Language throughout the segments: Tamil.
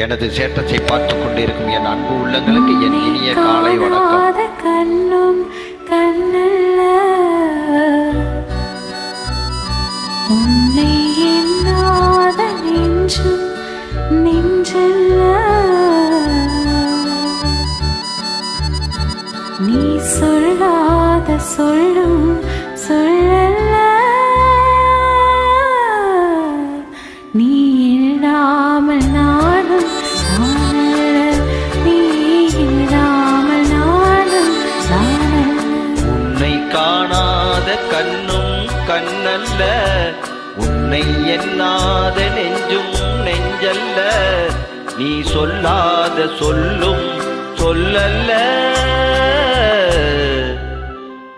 எனது சேட்டத்தை பார்த்துக் கொண்டிருக்கும் என் அன்பு உள்ளங்களுக்கு என் இனிய காலை வணக்கம். கண்ணும் கண்ணல்ல உன்னை எண்ணாத நெஞ்சும் நெஞ்சல்ல நீ சொல்லாத சொல்லும் சொல்லல்ல நீ இல்லாமல் நானும் நானல்ல நீ இல்லாமல் நானும் நானல்ல உன்னை காணாத கண்ணும் கண்ணல்ல உன்னை எண்ணாத நெஞ்சும் நெஞ்சல்ல நீ சொல்லாத சொல்லும் சொல்லல்ல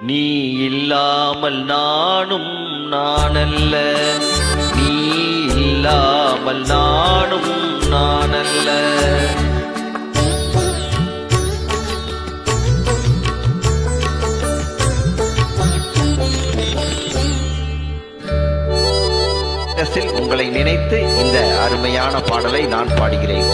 நீ இல்லாமல் நானும் நானல்ல நீ இல்லாமல் நானும் நானல்ல. உங்களை நினைத்து இந்த அருமையான பாடலை நான் பாடுகிறேன்.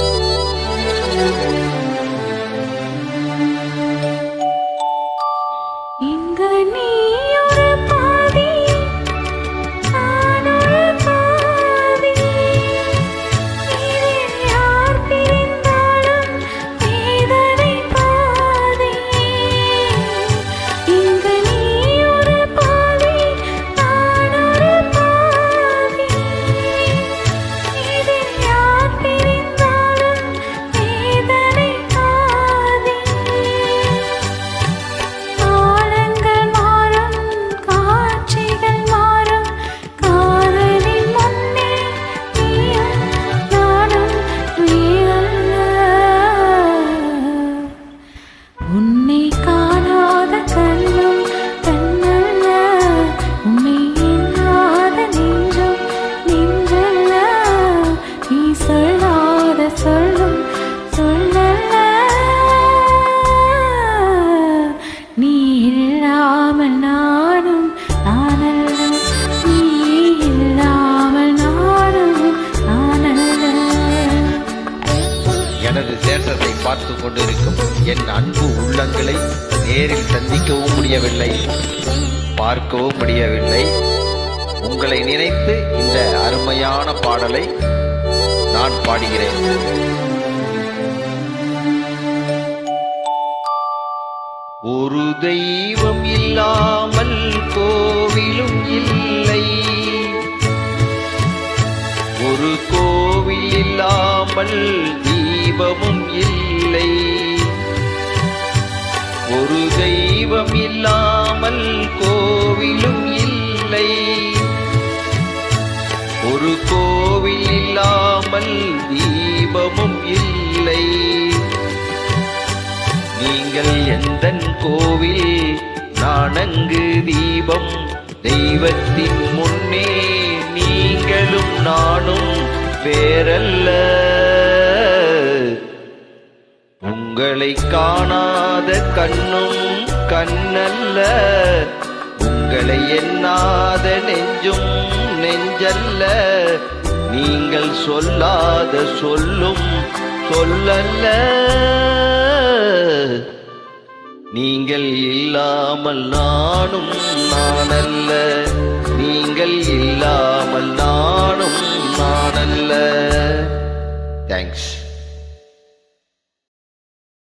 உன்னை காணாத கண்ணும் கண்ணல்ல உன்னை எண்ணாத நெஞ்சும் நெஞ்சல்ல நீ சொல்லாத சொல்லும் சொல்லல்ல நீ இல்லாமல் நானும் நானல்ல நீ இல்லாமல் நானும் நானல்ல. எனது சேட்டத்தை பார்த்து கொண்டிருக்கும் என் அன்பு உள்ளங்களை நேரில் சந்திக்கவும் முடியவில்லை, பார்க்கவும் முடியவில்லை. உங்களை நினைத்து இந்த அருமையான பாடலை நான் பாடுகிறேன். ஒரு தெய்வம் இல்லாமல் கோவிலும் இல்லை, ஒரு கோவில் இல்லாமல் தீபமும் இல்லை, ஒரு தெய்வம் இல்லாமல் கோவிலும் இல்லை, ஒரு கோவில் இல்லாமல் தீபமும் இல்லை. நீங்கள் எந்தன் கோவில் நான் அங்கு தீபம், தெய்வத்தின் முன்னே நீங்களும் நானும் வேறல்ல. உங்களை காணாத கண்ணும் கண்ணல்ல உங்களை எண்ணாத நெஞ்சும் நெஞ்சல்ல நீங்கள் சொல்லாத சொல்லும் சொல்லல்ல நீங்கள் இல்லாமல் நானும் நானல்ல நீங்கள் இல்லாமல் நானும் நானல்ல. தேங்க்ஸ்.